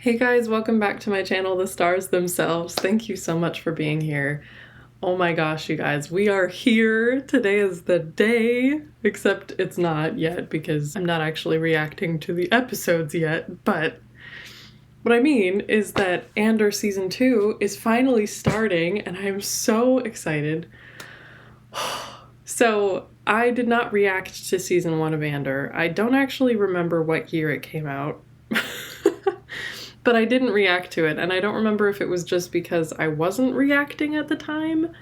Hey guys, welcome back to my channel, The Stars Themselves. Thank you so much for being here. Oh my gosh, you guys, we are here. Today is the day, except it's not yet because I'm not actually reacting to the episodes yet, but what I mean is that Andor Season 2 is finally starting and I'm so excited. So, I did not react to Season 1 of Andor. I don't actually remember what year it came out. But I didn't react to it, and I don't remember if it was just because I wasn't reacting at the time,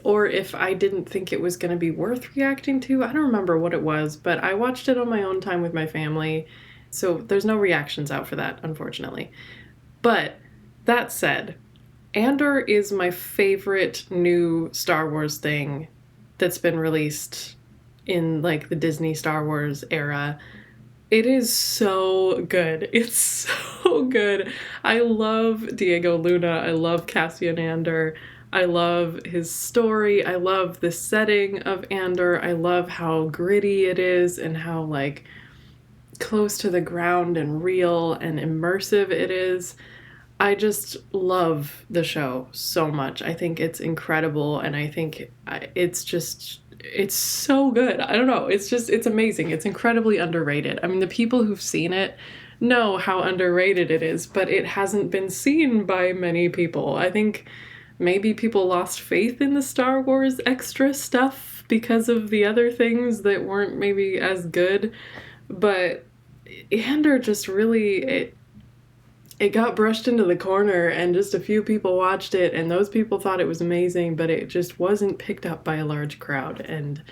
or if I didn't think it was going to be worth reacting to. I don't remember what it was, but I watched it on my own time with my family, so there's no reactions out for that, unfortunately. But that said, Andor is my favorite new Star Wars thing that's been released in like the Disney Star Wars era. It is so good. It's so good. I love Diego Luna. I love Cassian Andor. I love his story. I love the setting of Andor. I love how gritty it is and how like close to the ground and real and immersive it is. I just love the show so much. I think it's incredible and I think it's so good. I don't know. It's amazing. It's incredibly underrated. I mean, the people who've seen it know how underrated it is, but it hasn't been seen by many people. I think maybe people lost faith in the Star Wars extra stuff because of the other things that weren't maybe as good, but Andor just really, it got brushed into the corner and just a few people watched it and those people thought it was amazing, but it just wasn't picked up by a large crowd. And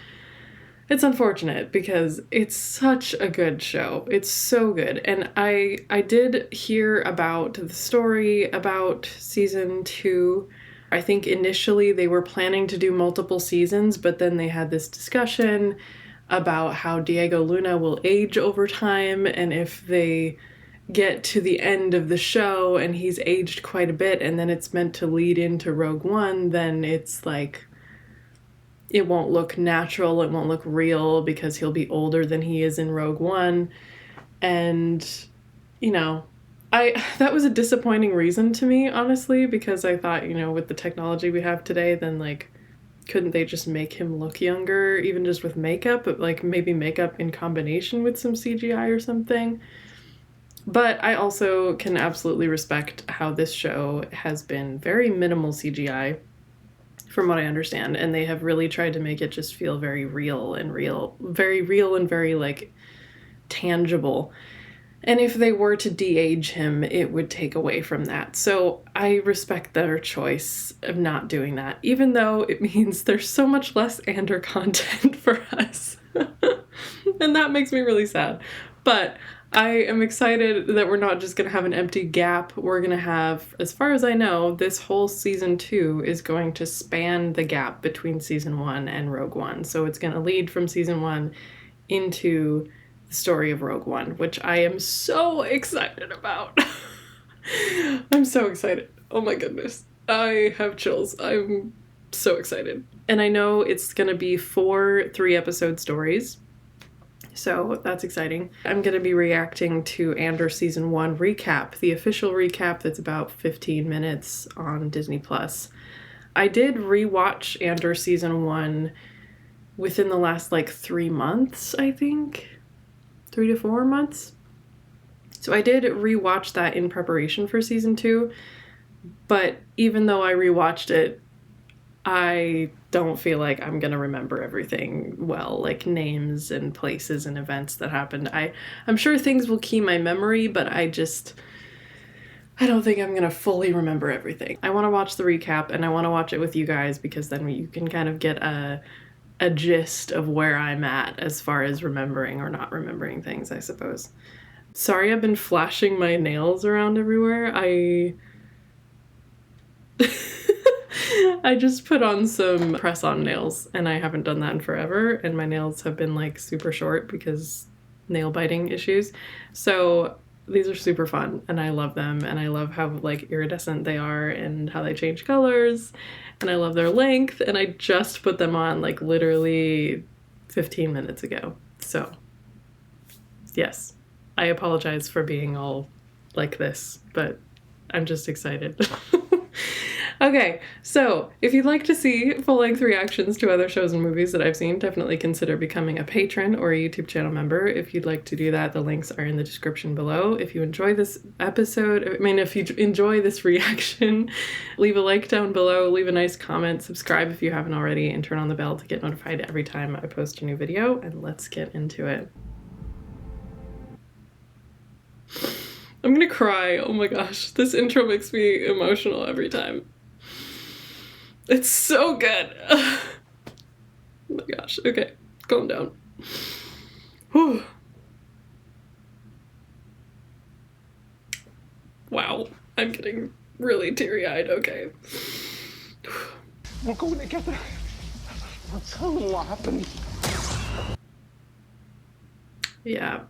it's unfortunate because it's such a good show. It's so good. And I did hear about the story about season 2. I think initially they were planning to do multiple seasons, but then they had this discussion about how Diego Luna will age over time, and if they get to the end of the show and he's aged quite a bit and then it's meant to lead into Rogue One, then it's like it won't look natural, it won't look real because he'll be older than he is in Rogue One. And you know, that was a disappointing reason to me, honestly, because I thought, you know, with the technology we have today, then like couldn't they just make him look younger even just with makeup, but like maybe makeup in combination with some CGI or something. But I also can absolutely respect how this show has been very minimal CGI, from what I understand, and they have really tried to make it just feel very real and very like tangible. And if they were to de-age him, it would take away from that. So I respect their choice of not doing that, even though it means there's so much less Andor content for us. And that makes me really sad. But I am excited that we're not just going to have an empty gap. We're going to have, as far as I know, this whole season 2 is going to span the gap between season 1 and Rogue One. So it's going to lead from season 1 into the story of Rogue One, which I am so excited about. I'm so excited. Oh my goodness. I have chills. I'm so excited. And I know it's going to be 4 3-episode stories. So that's exciting. I'm going to be reacting to Andor Season 1 recap, the official recap that's about 15 minutes on Disney+. I did rewatch Andor Season 1 within the last like 3 months, I think. 3 to 4 months. So I did rewatch that in preparation for Season 2, but even though I rewatched it, I don't feel like I'm gonna remember everything well, like names and places and events that happened. I'm sure things will key my memory, but I don't think I'm gonna fully remember everything. I want to watch the recap and I want to watch it with you guys because then you can kind of get a gist of where I'm at as far as remembering or not remembering things, I suppose. Sorry, I've been flashing my nails around everywhere. I just put on some press-on nails and I haven't done that in forever, and my nails have been like super short because nail biting issues. So these are super fun and I love them, and I love how like iridescent they are and how they change colors, and I love their length, and I just put them on like literally 15 minutes ago. So yes, I apologize for being all like this, but I'm just excited. Okay, so if you'd like to see full-length reactions to other shows and movies that I've seen, definitely consider becoming a patron or a YouTube channel member. If you'd like to do that, the links are in the description below. If you enjoy this episode, if you enjoy this reaction, leave a like down below, leave a nice comment, subscribe if you haven't already, and turn on the bell to get notified every time I post a new video, and let's get into it. I'm gonna cry. Oh my gosh, this intro makes me emotional every time. It's so good. Oh my gosh. Okay, calm down. Whew. Wow, I'm getting really teary-eyed. Okay. We're going together. I'll tell them what happened. Yeah.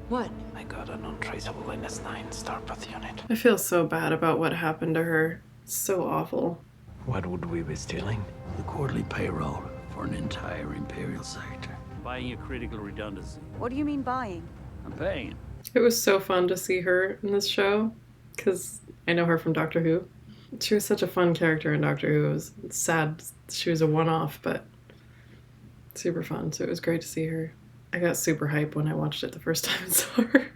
What? I got an untraceable NS9 Starpath unit. I feel so bad about what happened to her. It's so awful. What would we be stealing? The quarterly payroll for an entire Imperial sector. Buying a critical redundancy. What do you mean buying? I'm paying. It was so fun to see her in this show, because I know her from Doctor Who. She was such a fun character in Doctor Who. It was sad she was a one-off, but super fun, so it was great to see her. I got super hyped when I watched it the first time and saw her.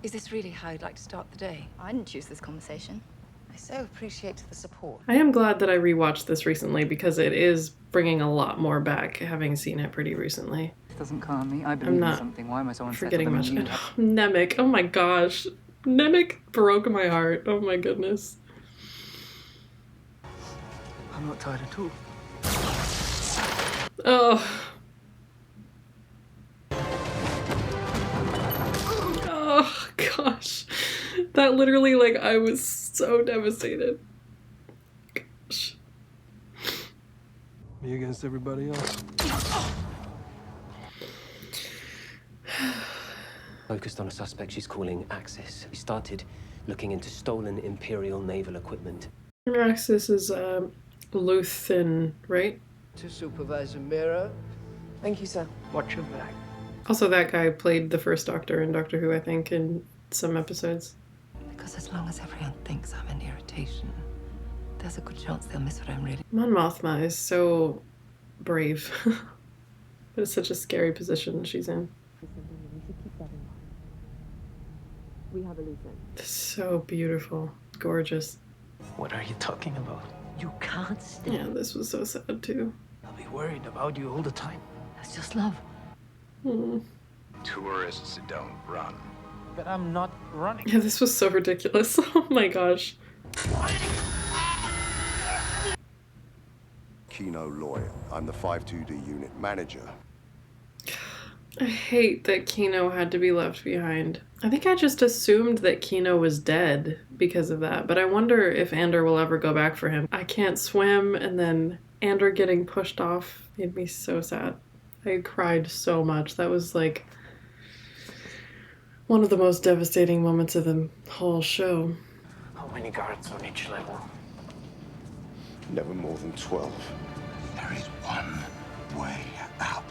Is this really how you'd like to start the day? I didn't choose this conversation. I so appreciate the support. I am glad that I rewatched this recently because it is bringing a lot more back, having seen it pretty recently. It doesn't calm me. I I'm believe in not something. Why am I so unsettled? forgetting much. You? Nemec, oh my gosh. Nemec broke my heart. Oh my goodness. I'm not tired at all. Oh. Oh gosh. That literally, like, I was so devastated. Gosh. Me against everybody else. Focused on a suspect she's calling Axis. We started looking into stolen Imperial naval equipment. Axis is Luthen, right? To Supervisor Mira. Thank you, sir. Watch your back. Also, that guy played the first Doctor in Doctor Who, I think, in some episodes. Because as long as everyone thinks I'm an irritation, there's a good chance they'll miss what I'm really. Mon Mothma is so brave. But it's such a scary position she's in. So beautiful. Gorgeous. What are you talking about? You can't stay. Yeah, this was so sad too. I'll be worried about you all the time. That's just love. Mm. Tourists don't run. But I'm not running. Yeah, this was so ridiculous. Oh my gosh. Kino Loy. I'm the 52D unit manager. I hate that Kino had to be left behind. I think I just assumed that Kino was dead because of that, but I wonder if Andor will ever go back for him. I can't swim, and then Andor getting pushed off made me so sad. I cried so much. That was like one of the most devastating moments of the whole show. How many guards on each level? Never more than 12. There is one way out.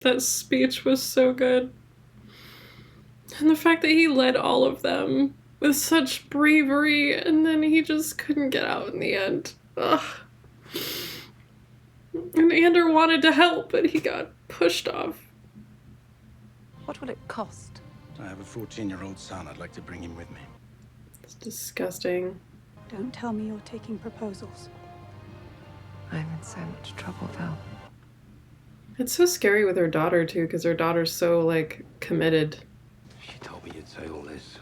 That speech was so good. And the fact that he led all of them with such bravery, and then he just couldn't get out in the end. Ugh. And Andor wanted to help, but he got pushed off. What will it cost? I have a 14-year-old son. I'd like to bring him with me. It's disgusting. Don't tell me you're taking proposals. I'm in so much trouble, Val. It's so scary with her daughter, too, because her daughter's so, like, committed. She told me you'd say all this.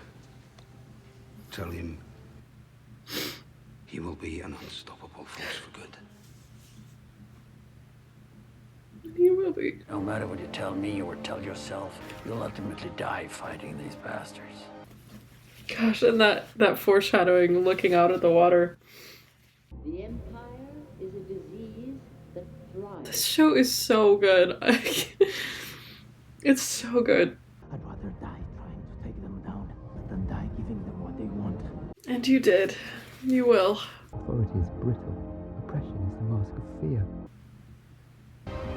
Tell him he will be an unstoppable force for good. He will be. No matter what you tell me or tell yourself, you'll ultimately die fighting these bastards. Gosh, and that foreshadowing looking out at the water. The Empire is a disease that thrives. This show is so good. It's so good. I'd rather die trying to take them down than die giving them what they want. And you did. You will. Authority is brittle. Oppression is the mask of fear.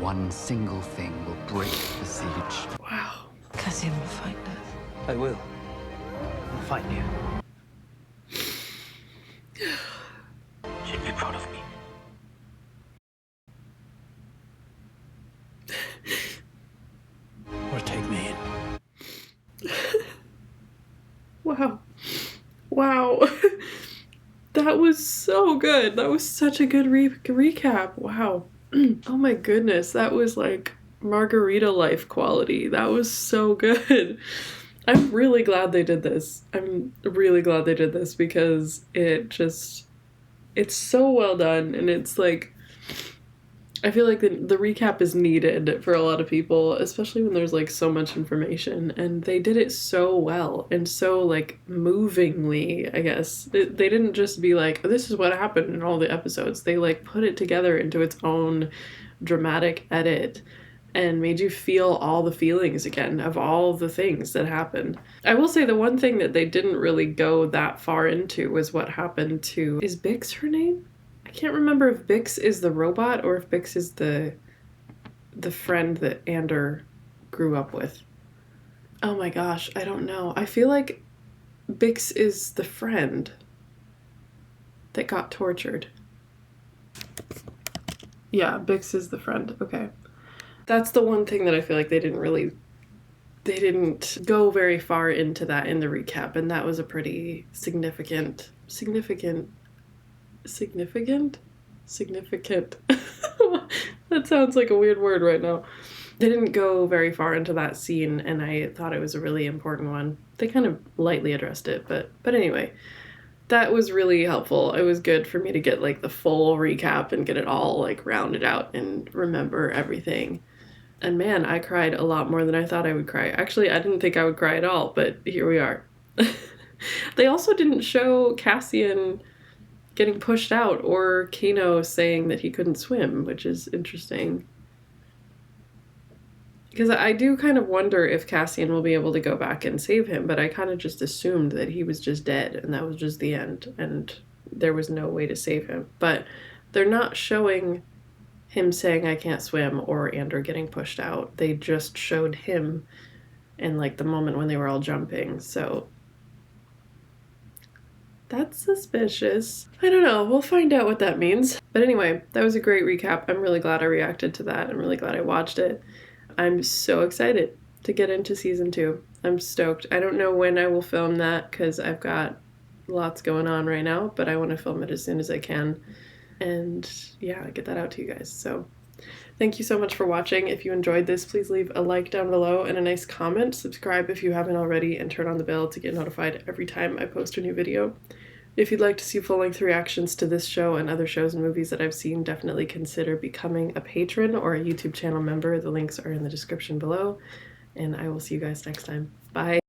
One single thing will break the siege. Wow. Casim will find us. I will. I'll find you. She'd be proud of me. Or take me in. Wow. Wow. That was so good. That was such a good recap. Wow. Oh my goodness. That was like margarita life quality. That was so good. I'm really glad they did this. I'm really glad they did this because it's so well done, and it's like, I feel like the recap is needed for a lot of people, especially when there's like so much information, and they did it so well and so like movingly, I guess. They didn't just be like, this is what happened in all the episodes. They like put it together into its own dramatic edit and made you feel all the feelings again of all the things that happened. I will say the one thing that they didn't really go that far into was what happened to, is Bix her name? I can't remember if Bix is the robot or if Bix is the friend that Andor grew up with. Oh my gosh, I don't know. I feel like Bix is the friend that got tortured. Yeah, Bix is the friend. Okay. That's the one thing that I feel like they didn't go very far into that in the recap, and that was a pretty significant. That sounds like a weird word right now. They didn't go very far into that scene, and I thought it was a really important one. They kind of lightly addressed it, but anyway, that was really helpful. It was good for me to get like the full recap and get it all like rounded out and remember everything. And man, I cried a lot more than I thought I would cry. Actually, I didn't think I would cry at all, but here we are. They also didn't show Cassian getting pushed out or Kano saying that he couldn't swim, which is interesting. Because I do kind of wonder if Cassian will be able to go back and save him, but I kind of just assumed that he was just dead and that was just the end and there was no way to save him. But they're not showing him saying I can't swim or Andor getting pushed out. They just showed him in like the moment when they were all jumping. So that's suspicious. I don't know. We'll find out what that means. But anyway, that was a great recap. I'm really glad I reacted to that. I'm really glad I watched it. I'm so excited to get into season 2. I'm stoked. I don't know when I will film that because I've got lots going on right now, but I want to film it as soon as I can. And yeah, get that out to you guys. So thank you so much for watching. If you enjoyed this, please leave a like down below and a nice comment. Subscribe if you haven't already and turn on the bell to get notified every time I post a new video. If you'd like to see full-length reactions to this show and other shows and movies that I've seen, definitely consider becoming a patron or a YouTube channel member. The links are in the description below, and I will see you guys next time. Bye!